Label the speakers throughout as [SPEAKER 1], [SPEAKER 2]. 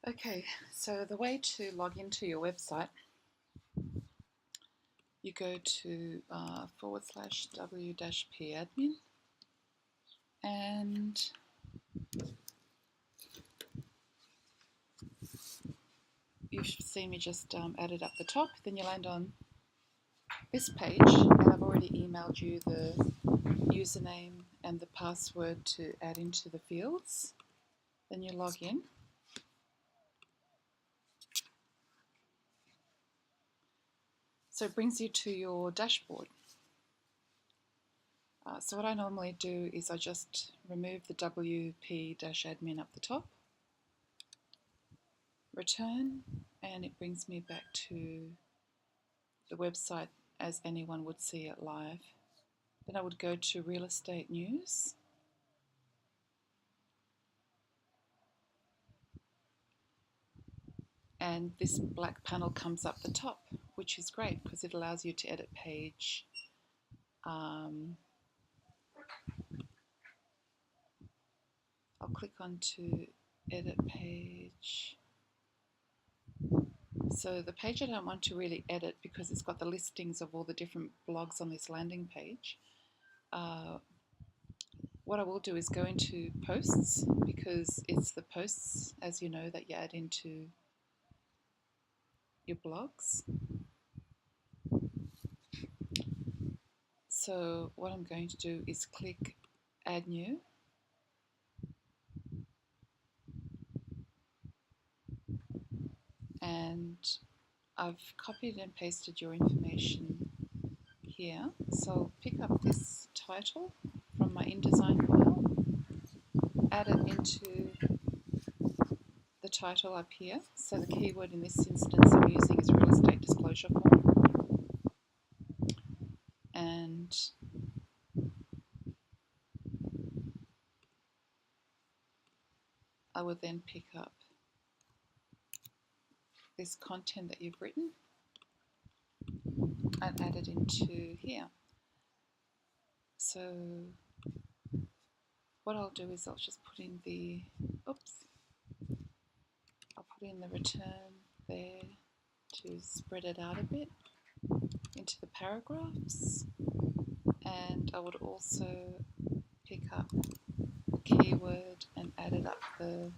[SPEAKER 1] Okay, so the way to log into your website, you go to /w-p-admin, and you should see me just add it up the top. Then you land on this page, and I've already emailed you the username and the password to add into the fields. Then you log in. So it brings you to your dashboard. So what I normally do is I just remove the WP-admin up the top, return, and it brings me back to the website as anyone would see it live. Then I would go to real estate news, and this black panel comes up the top, which is great because it allows you to edit page. I'll click on to edit page. So the page I don't want to really edit because it's got the listings of all the different blogs on this landing page. What I will do is go into posts, because it's the posts, as you know, that you add into your blogs. So what I'm going to do is click Add New. And I've copied and pasted your information here. So I'll pick up this title from my InDesign file, add it into the title up here. So the keyword in this instance I'm using is real estate disclosure form. And I would then pick up this content that you've written and add it into here. So what I'll do is I'll just put in the, I'll put in the return there to spread it out a bit into the paragraphs, and I would also pick up the keyword and add it up the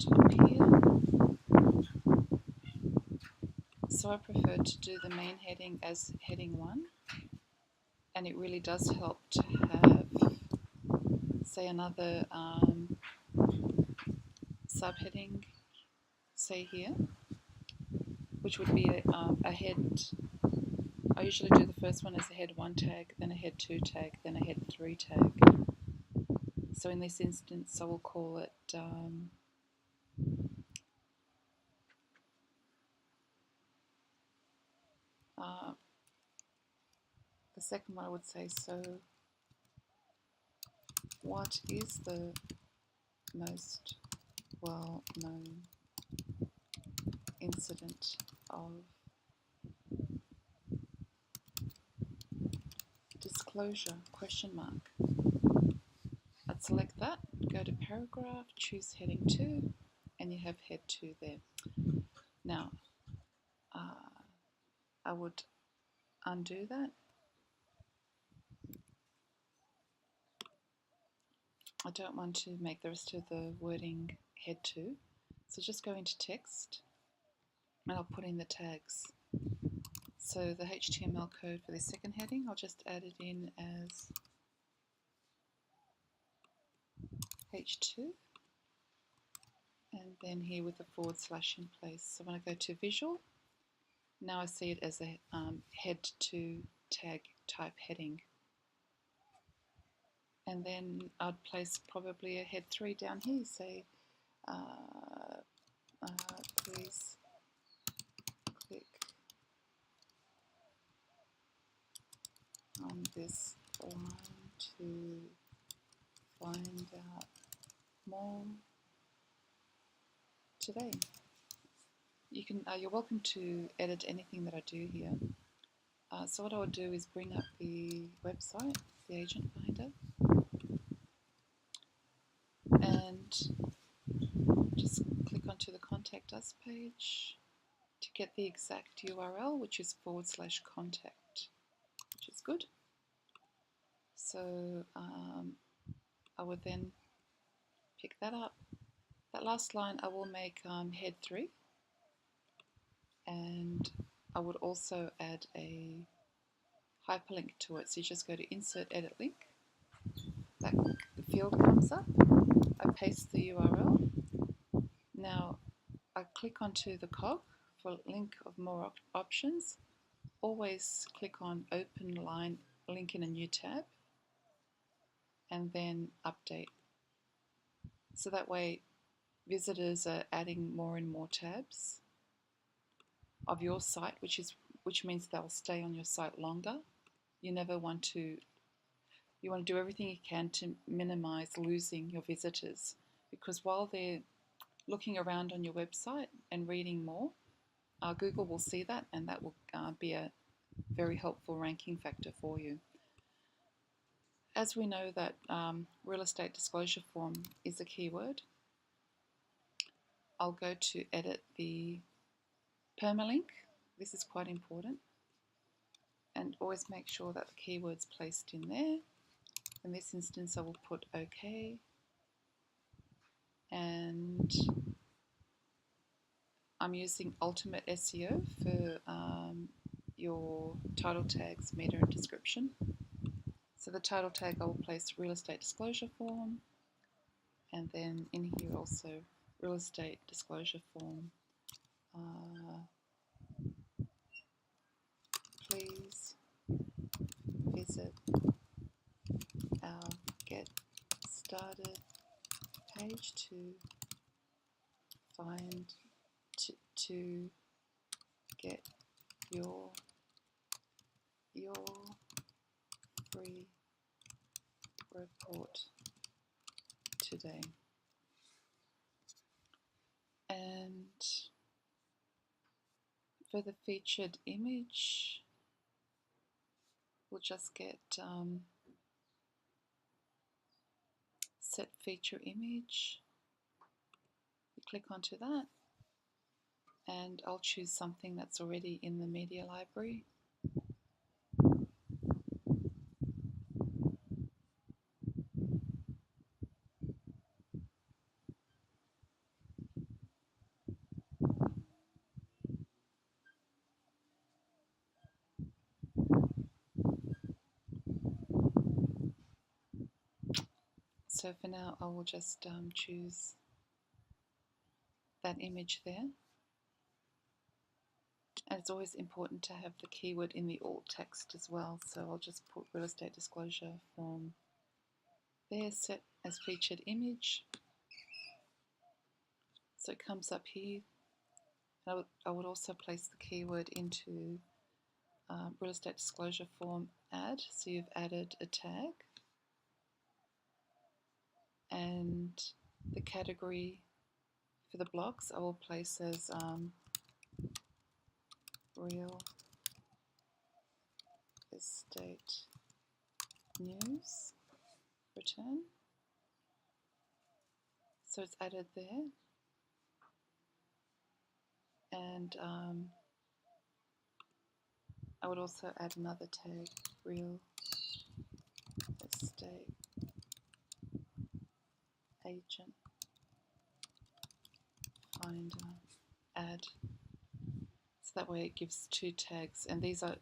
[SPEAKER 1] top here. So I prefer to do the main heading as heading 1, and it really does help to have, say, another subheading, say here, which would be a head. I usually do the first one as a head 1 tag, then a head 2 tag, then a head 3 tag. So in this instance I will call it the second one I would say, so what is the most well-known incident of disclosure, question mark. I'd select that, go to paragraph, choose heading 2, and you have head 2 there. Now, I would undo that. I don't want to make the rest of the wording head 2, so just go into text and I'll put in the tags. So the HTML code for the second heading, I'll just add it in as H2, and then here with the / in place. So when I go to visual, now I see it as a head 2 tag type heading. And then I'd place probably a head 3 down here, say please click on this line to find out more today. You can, you're welcome to edit anything that I do here. So what I would do is bring up the website, the agent finder, and just click onto the content. Contact Us page to get the exact URL, which is /contact, which is good. So I would then pick that up. That last line I will make head 3, and I would also add a hyperlink to it. So you just go to Insert Edit Link. That field comes up. I paste the URL. Now I click onto the cog for link of more options. Always click on Open Line Link in a new tab, and then Update. So that way visitors are adding more and more tabs of your site, which means they'll stay on your site longer. You want to do everything you can to minimize losing your visitors, because while they're looking around on your website and reading more, Google will see that, and that will be a very helpful ranking factor for you. As we know that real estate disclosure form is a keyword, I'll go to edit the permalink. This is quite important, and always make sure that the keyword's placed in there. In this instance, I will put OK, and I'm using Ultimate SEO for your title tags, meta, and description. So the title tag I will place real estate disclosure form, and then in here also real estate disclosure form. Please visit our Get Started page to find to get your free report today. And for the featured image, we'll just get set feature image. You click onto that, and I'll choose something that's already in the media library. So for now, I will just choose that image there. And it's always important to have the keyword in the alt text as well. So I'll just put real estate disclosure form there, set as featured image. So it comes up here. I would also place the keyword into real estate disclosure form add. So you've added a tag, and the category for the blogs I will place as real estate news return. So it's added there, and I would also add another tag, real estate agent finder add. So that way it gives 2 tags, and these are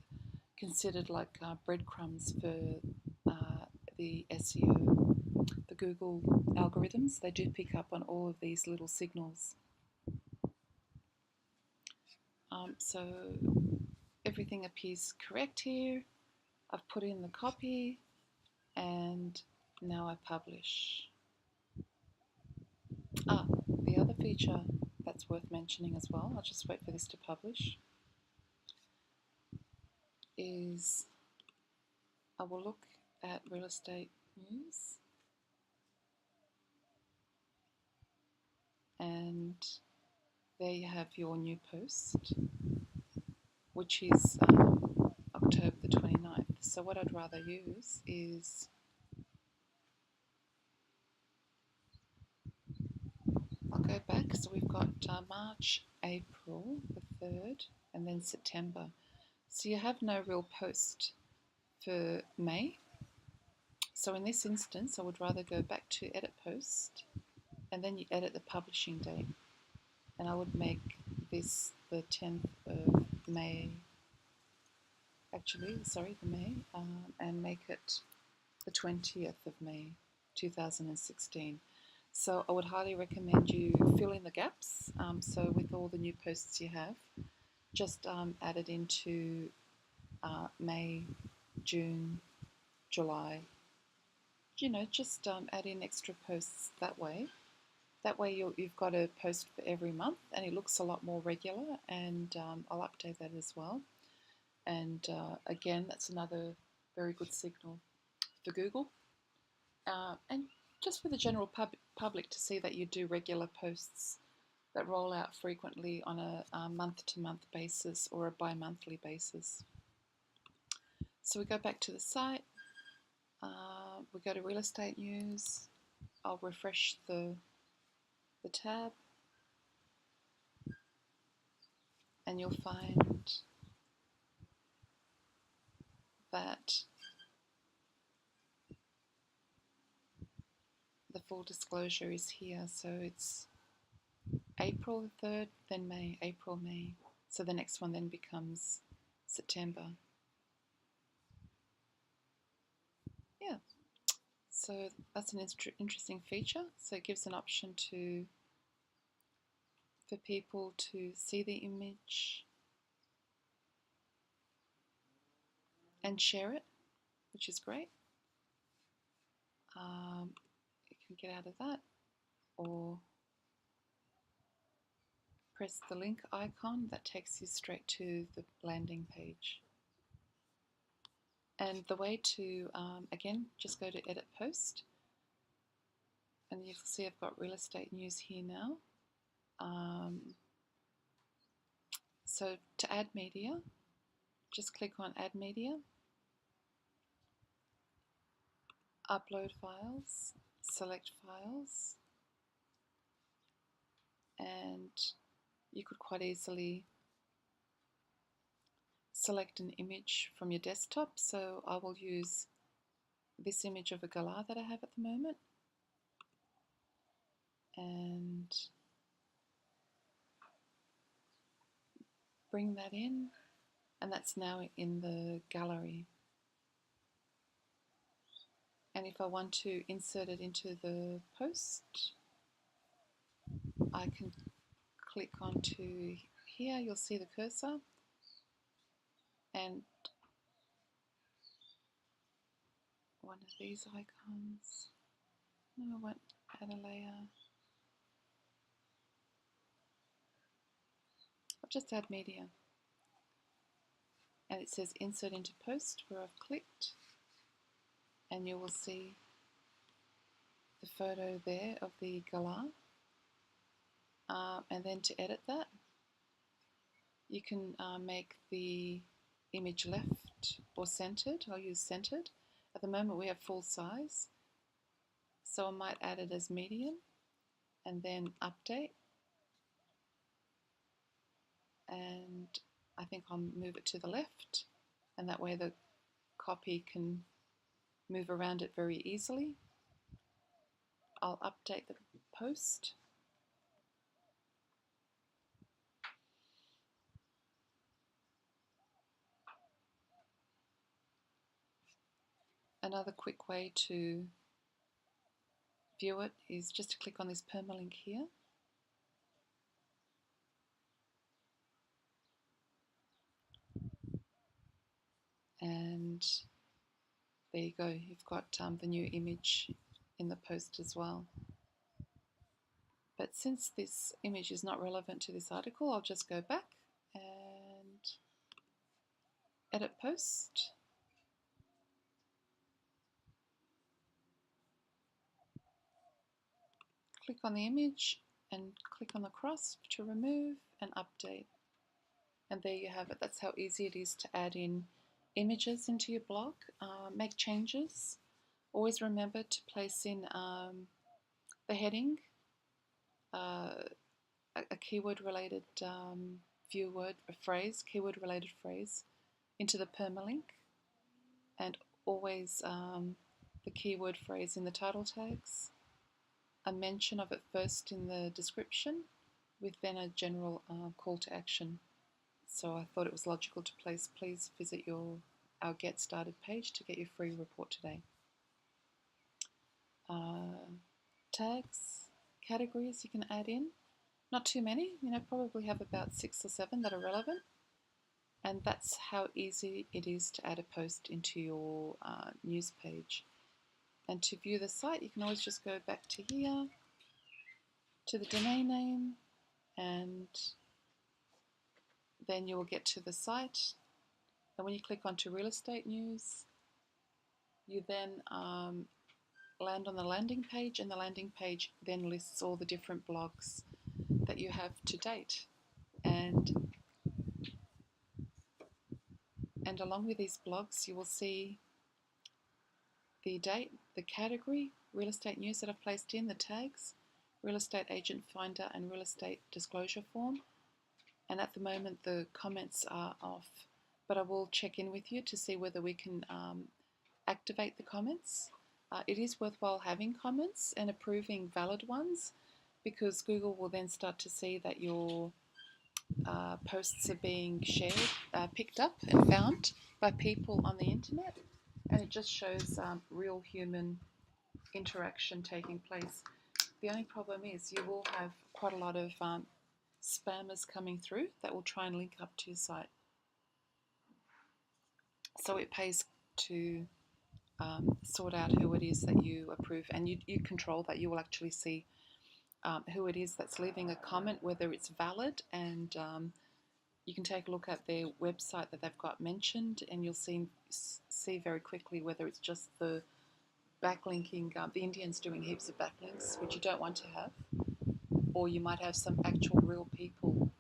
[SPEAKER 1] considered like breadcrumbs for the SEO, the Google algorithms. They do pick up on all of these little signals. So everything appears correct here. I've put in the copy, and now I publish. The other feature that's worth mentioning as well, I'll just wait for this to publish, is I will look at real estate news, and there you have your new post, which is October the 29th. So what I'd rather use is, I'll go back. So we've got March, April, the 3rd, and then September. So you have no real post for May. So in this instance, I would rather go back to Edit Post, and then you edit the publishing date. And I would make this the 10th of May, actually, sorry, the May, and make it the 20th of May 2016. So I would highly recommend you fill in the gaps. So with all the new posts you have, just add it into May, June, July. You know, just add in extra posts that way. That way you've got a post for every month, and it looks a lot more regular, and I'll update that as well. And again, that's another very good signal for Google. And just for the general public to see that you do regular posts that roll out frequently on a month-to-month basis or a bi-monthly basis. So we go back to the site, we go to real estate news, I'll refresh the tab, and you'll find that the full disclosure is here. So it's April 3rd, then May, April, May. So the next one then becomes September. Yeah, so that's an interesting feature. So it gives an option for people to see the image and share it, which is great. You can get out of that, or press the link icon that takes you straight to the landing page. And the way to, again, just go to Edit Post, and you can see I've got real estate news here now. So to add media, just click on Add Media, Upload Files, select Files, and you could quite easily select an image from your desktop. So I will use this image of a galah that I have at the moment, and bring that in, and that's now in the gallery. And if I want to insert it into the post, I can click onto here, you'll see the cursor, and one of these icons, no, I won't add a layer, I'll just add media, and it says insert into post where I've clicked, and you will see the photo there of the galah. And then to edit that, you can make the image left or centered. I'll use centered. At the moment we have full size, so I might add it as medium and then update, and I think I'll move it to the left, and that way the copy can move around it very easily. I'll update the post, another quick way to view it is just to click on this permalink here, and there you go, you've got the new image in the post as well. But since this image is not relevant to this article, I'll just go back and edit post. Click on the image and click on the cross to remove and update. And there you have it. That's how easy it is to add in images into your blog, make changes. Always remember to place in the heading a keyword related view word, a phrase, keyword related phrase into the permalink, and always the keyword phrase in the title tags, a mention of it first in the description, with then a general call to action. So I thought it was logical to place, please visit our Get Started page to get your free report today. Tags, categories you can add in. Not too many, probably have about 6 or 7 that are relevant. And that's how easy it is to add a post into your news page. And to view the site, you can always just go back to here, to the domain name, and then you will get to the site. And when you click onto real estate news, you then land on the landing page, and the landing page then lists all the different blogs that you have to date. And along with these blogs, you will see the date, the category, real estate news that I've placed in, the tags, real estate agent finder, and real estate disclosure form. And at the moment, the comments are off, but I will check in with you to see whether we can activate the comments. It is worthwhile having comments and approving valid ones, because Google will then start to see that your posts are being shared, picked up and found by people on the internet, and it just shows real human interaction taking place. The only problem is you will have quite a lot of spammers coming through that will try and link up to your site. So it pays to sort out who it is that you approve, and you control that. You will actually see who it is that's leaving a comment, whether it's valid, and you can take a look at their website that they've got mentioned, and you'll see very quickly whether it's just the backlinking, the Indians doing heaps of backlinks, which you don't want to have, or you might have some actual real people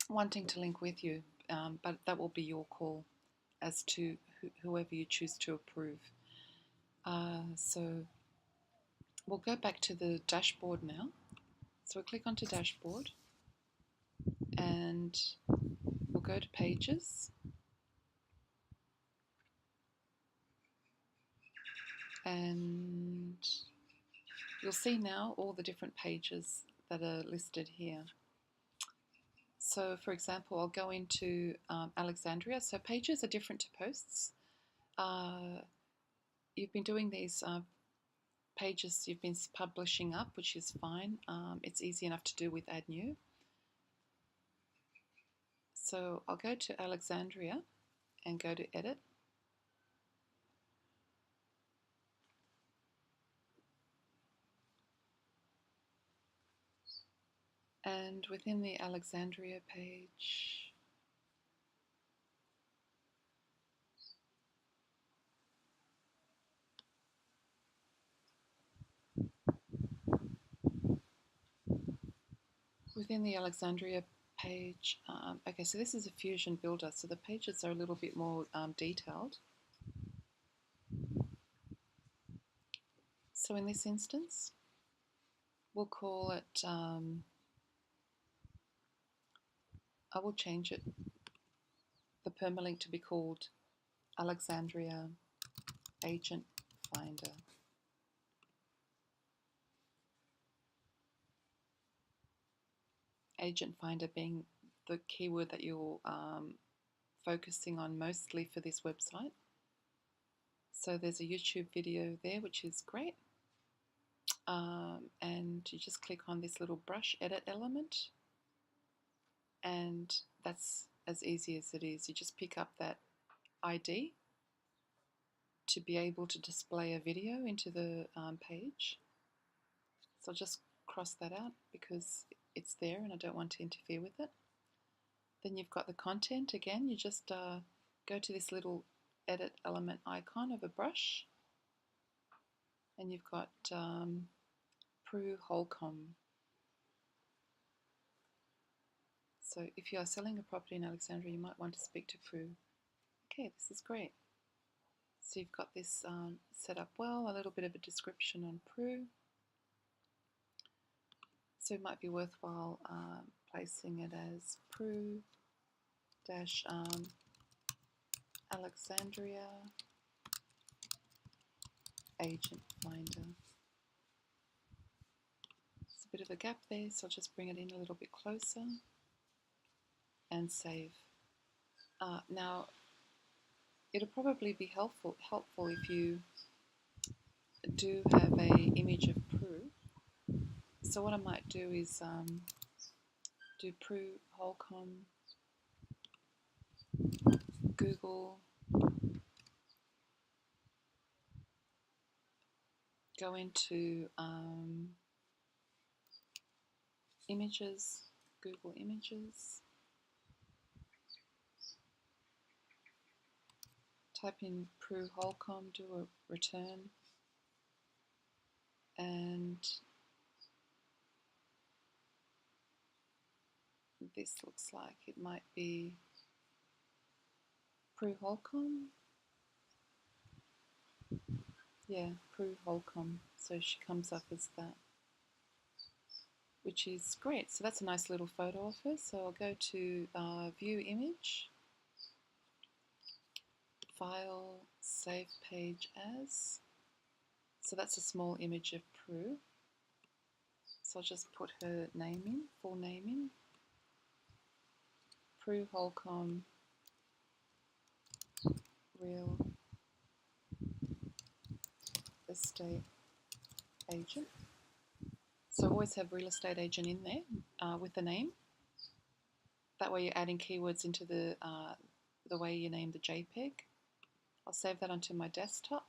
[SPEAKER 1] wanting to link with you, but that will be your call as to whoever you choose to approve. So we'll go back to the dashboard now. So we'll click onto dashboard, and we'll go to pages, and you'll see now all the different pages that are listed here. So for example, I'll go into Alexandria. So pages are different to posts. You've been doing these pages, you've been publishing up, which is fine. It's easy enough to do with Add New. So I'll go to Alexandria and go to Edit. And within the Alexandria page, okay, so this is a Fusion Builder, so the pages are a little bit more detailed. So in this instance, we'll call it, I will change it, the permalink, to be called Alexandria Agent Finder. Agent Finder being the keyword that you're focusing on mostly for this website. So there's a YouTube video there, which is great. And you just click on this little brush edit element, and that's as easy as it is. You just pick up that ID to be able to display a video into the page. So I'll just cross that out because it's there and I don't want to interfere with it. Then you've got the content again. You just go to this little edit element icon of a brush, and you've got Prue Holcomb. So if you are selling a property in Alexandria, you might want to speak to Prue. Okay, this is great. So you've got this set up well, a little bit of a description on Prue. So it might be worthwhile placing it as Alexandria agent finder. There's a bit of a gap there, so I'll just bring it in a little bit closer and save. Now, it'll probably be helpful if you do have an image of Prue. So what I might do is do Prue Holcomb Google, go into images, Google Images, type in Prue Holcomb, do a return, and this looks like it might be Prue Holcomb. Yeah, Prue Holcomb. So she comes up as that, which is great. So that's a nice little photo of her. So I'll go to View Image, File, Save Page As. So that's a small image of Prue. So I'll just put her name in, full name in. Prue Holcomb, Real Estate Agent. So always have real estate agent in there with the name. That way you're adding keywords into the way you name the JPEG. I'll save that onto my desktop.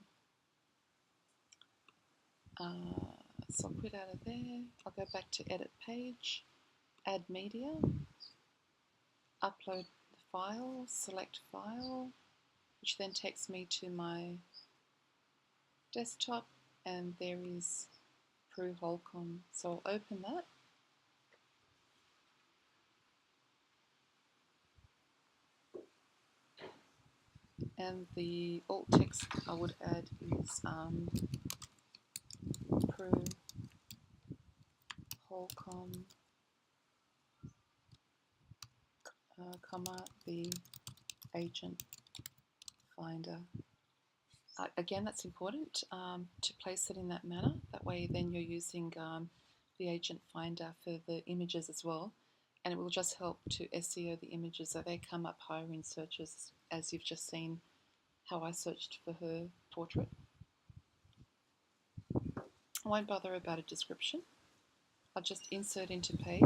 [SPEAKER 1] So I'll quit out of there. I'll go back to Edit Page, Add Media, upload the file, select File, which then takes me to my desktop, and there is Prue Holcomb. So I'll open that. And the alt text I would add is Prue Holcomb, comma, the agent finder. Again, that's important to place it in that manner. That way then you're using the agent finder for the images as well, and it will just help to SEO the images so they come up higher in searches, as you've just seen how I searched for her portrait. I won't bother about a description. I'll just insert into page,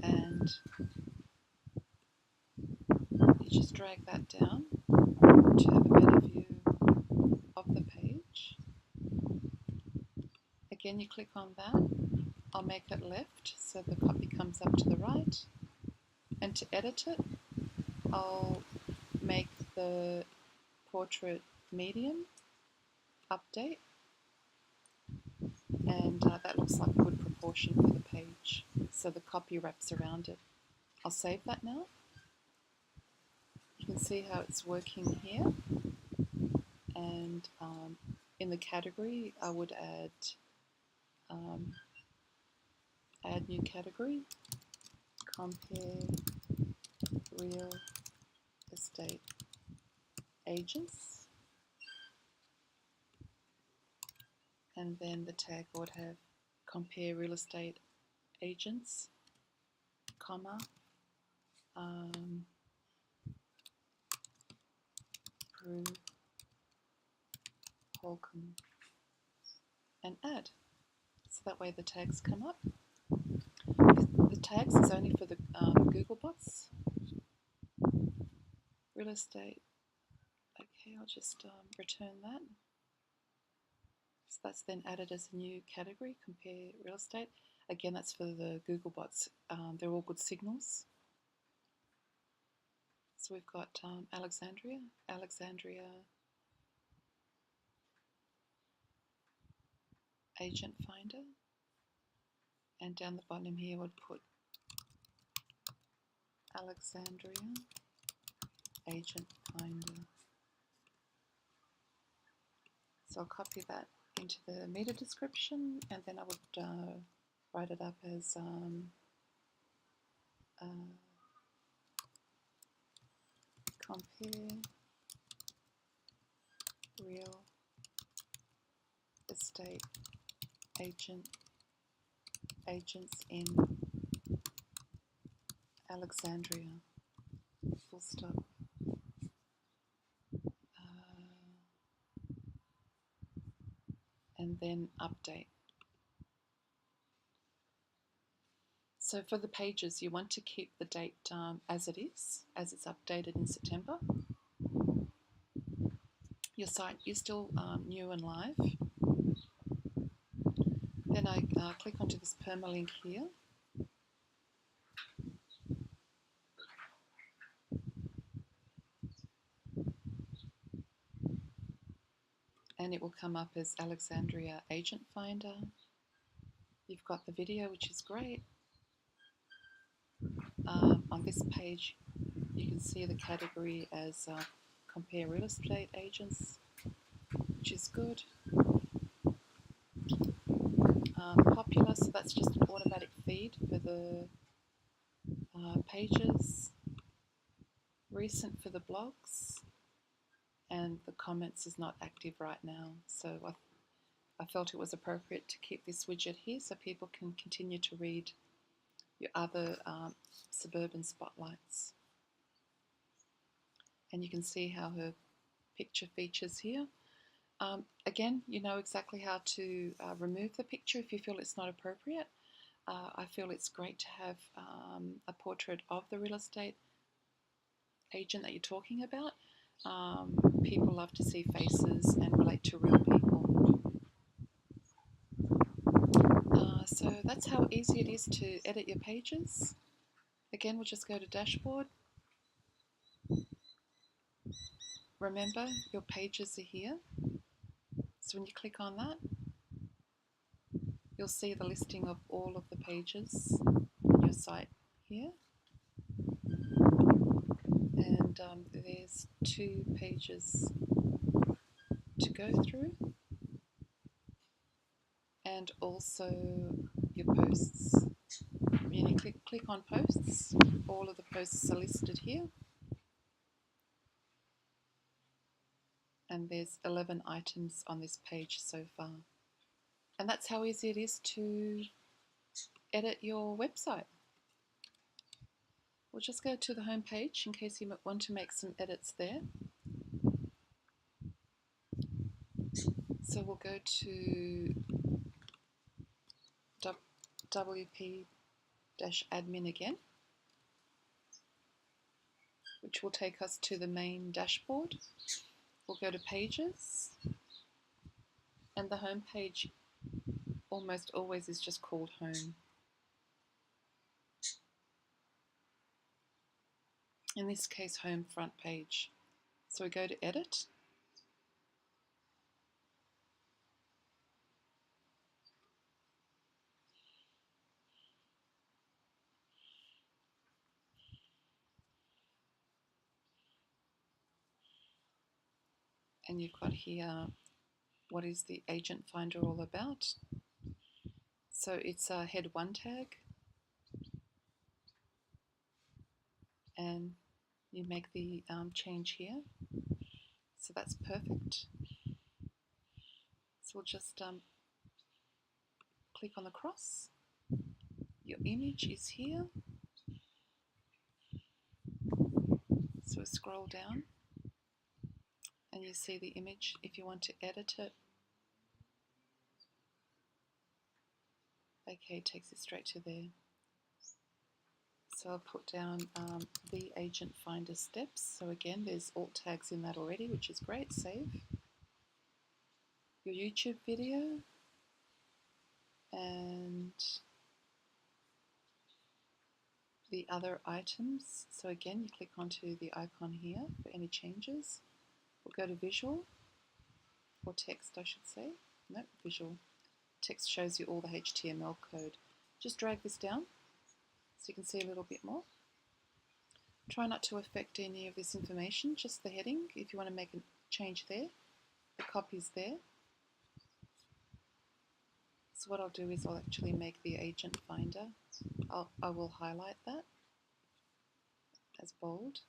[SPEAKER 1] and you just drag that down to have a better view of the page. Again, you click on that. I'll make it left so the copy comes up to the right. And to edit it, I'll make the portrait medium, update, and that looks like a good proportion for the page. So the copy wraps around it. I'll save that now. You can see how it's working here. And in the category, I would add new category, compare real estate agents, and then the tag would have compare real estate agents, comma, Prue Holcomb, and add. So that way the tags come up. The tags is only for the Google bots. Real estate. Okay, I'll just return that. So that's then added as a new category, compare real estate. Again, that's for the Google bots. They're all good signals. So we've got Alexandria agent finder, and down the bottom here would put Alexandria agent finder. So I'll copy that into the meta description, and then I would write it up as compare real estate agents in Alexandria, full stop. And then update. So for the pages, you want to keep the date as it is, as it's updated in September. Your site is still new and live. Then I click onto this permalink here. And it will come up as Alexandria Agent Finder. You've got the video, which is great. On this page, you can see the category as compare real estate agents, which is good. Popular, so that's just an automatic feed for the pages. Recent for the blogs. And the comments is not active right now, so I felt it was appropriate to keep this widget here so people can continue to read your other suburban spotlights. And you can see how her picture features here. Again, you know exactly how to remove the picture if you feel it's not appropriate. I feel it's great to have a portrait of the real estate agent that you're talking about. People love to see faces and relate to real people. So that's how easy it is to edit your pages. Again, we'll just go to dashboard. Remember, your pages are here. So when you click on that, you'll see the listing of all of the pages on your site here. And there's 2 pages to go through. And also your posts. When you click on posts, all of the posts are listed here. And there's 11 items on this page so far. And that's how easy it is to edit your website. We'll just go to the home page in case you want to make some edits there. So we'll go to WP-admin again, which will take us to the main dashboard. We'll go to pages, and the home page almost always is just called home. In this case, home front page. So we go to edit. And you've got here, what is the agent finder all about? So it's a head 1 tag. And you make the change here. So that's perfect. So we'll just click on the cross. Your image is here. So we scroll down and you see the image. If you want to edit it, okay, it takes it straight to there. So I'll put down the agent finder steps. So again, there's alt tags in that already, which is great. Save. Your YouTube video and the other items. So again, you click onto the icon here for any changes. We'll go to visual, or text I should say. Nope, visual. Text shows you all the HTML code. Just drag this down so you can see a little bit more. Try not to affect any of this information, just the heading. If you want to make a change there, the copy's there. So what I'll do is I'll actually make the agent finder. I will highlight that as bold,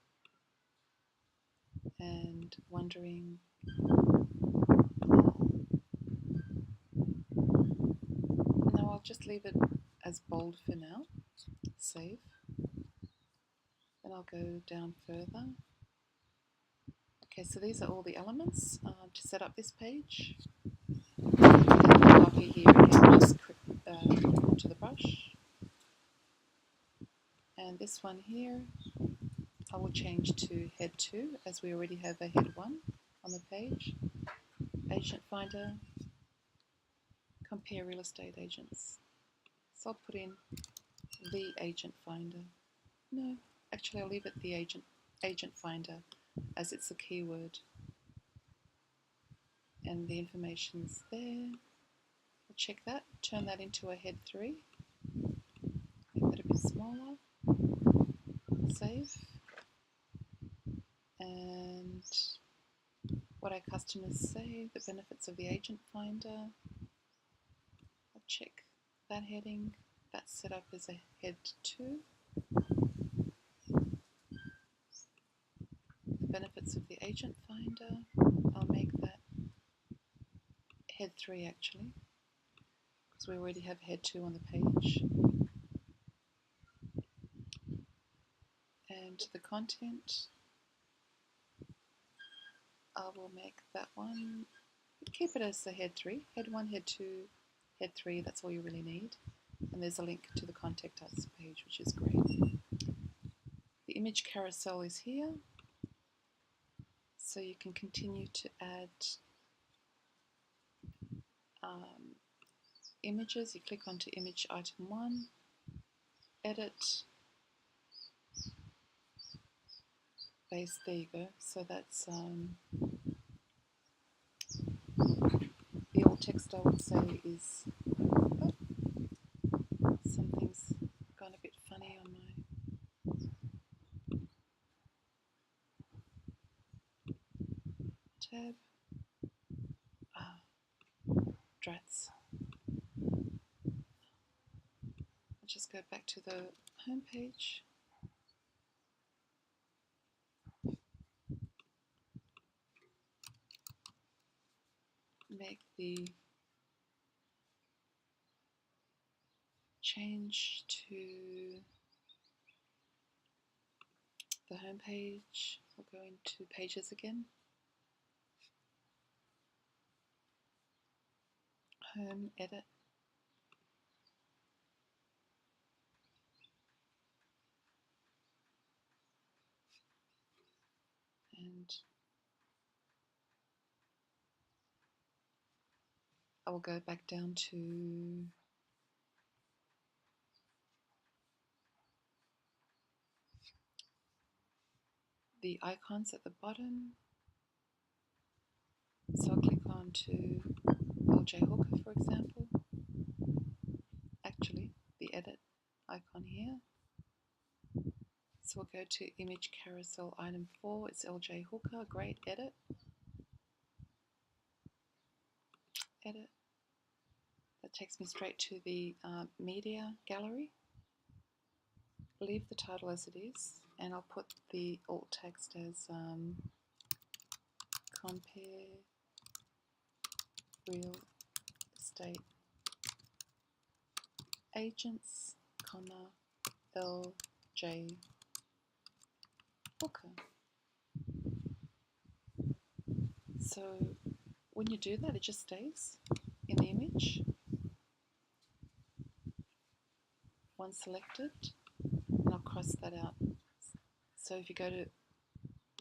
[SPEAKER 1] and wondering, no, I'll just leave it as bold for now. Save. Then I'll go down further. Okay, so these are all the elements to set up this page. Copy here again, just to the brush. And this one here, I will change to head 2, as we already have a head 1 on the page. Agent finder, compare real estate agents. So I'll put in the agent finder. No, actually I'll leave it the agent finder, as it's a keyword. And the information's there. I'll check that, turn that into a head 3. Make that a bit smaller. Save. And what our customers say, the benefits of the agent finder. I'll check that heading. That's set up as a head 2. The benefits of the agent finder, I'll make that head 3 actually, because we already have head 2 on the page. And the content, I will make that one, keep it as the head 3, head 1, head 2, head 3, that's all you really need. And there's a link to the contact us page, which is great. The image carousel is here, so you can continue to add images. You click onto image item 1, edit, base, there you go. So that's the alt text I would say is, oh, something's gone a bit funny on my tab. Drats. I'll just go back to the home page. Make the change to the home page. We'll go into pages again. Home, edit. And I will go back down to the icons at the bottom. So I'll click on to LJ Hooker, for example. Actually, the edit icon here. So we'll go to image carousel item 4. It's LJ Hooker. Great, edit. Edit. That takes me straight to the media gallery. Leave the title as it is, and I'll put the alt text as compare real estate agents, comma, LJ Hooker. So when you do that, it just stays in the image. Once selected, and I'll cross that out. So if you go to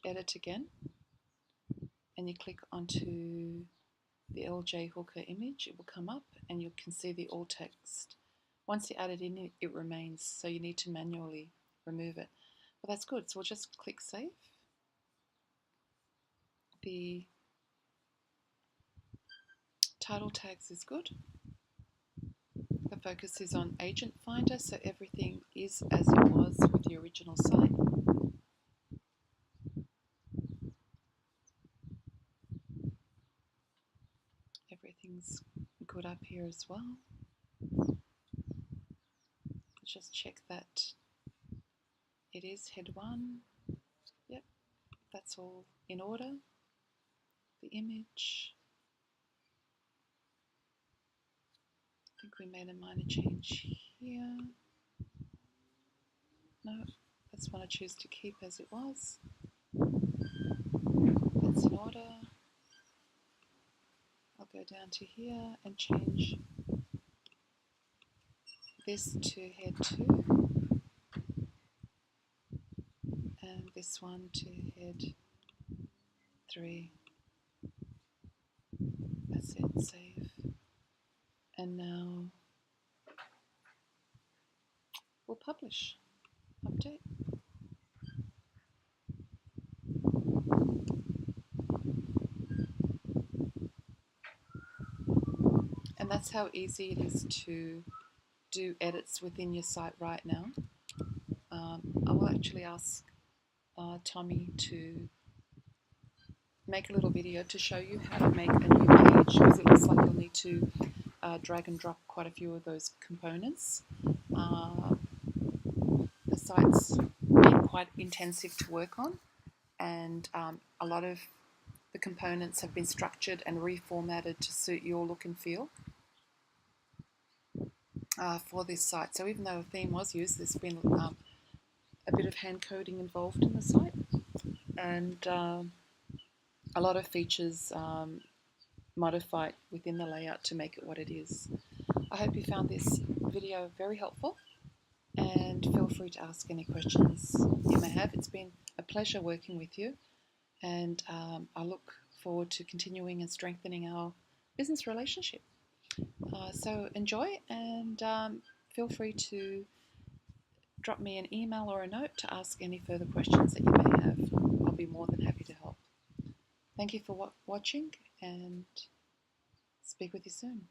[SPEAKER 1] edit again, and you click onto the LJ Hooker image, it will come up and you can see the alt text. Once you add it in, it remains, so you need to manually remove it. But that's good, so we'll just click save. The title tags is good. The focus is on agent finder, so everything is as it was with the original site. Everything's good up here as well. just check that it is head 1. Yep, that's all in order. The image. I think we made a minor change here. No, that's one I choose to keep as it was. That's in order. I'll go down to here and change this to head 2 and this one to head 3. That's it, save. And now we'll publish, update. And that's how easy it is to do edits within your site right now. I will actually ask Tommy to make a little video to show you how to make a new page, because it looks like you'll need to drag and drop quite a few of those components. The site's been quite intensive to work on, and a lot of the components have been structured and reformatted to suit your look and feel for this site. So even though a theme was used, there's been a bit of hand coding involved in the site, and a lot of features modified within the layout to make it what it is. I hope you found this video very helpful, and feel free to ask any questions you may have. It's been a pleasure working with you, and I look forward to continuing and strengthening our business relationship. So enjoy, and feel free to drop me an email or a note to ask any further questions that you may have. I'll be more than happy to help. Thank you for watching, and speak with you soon.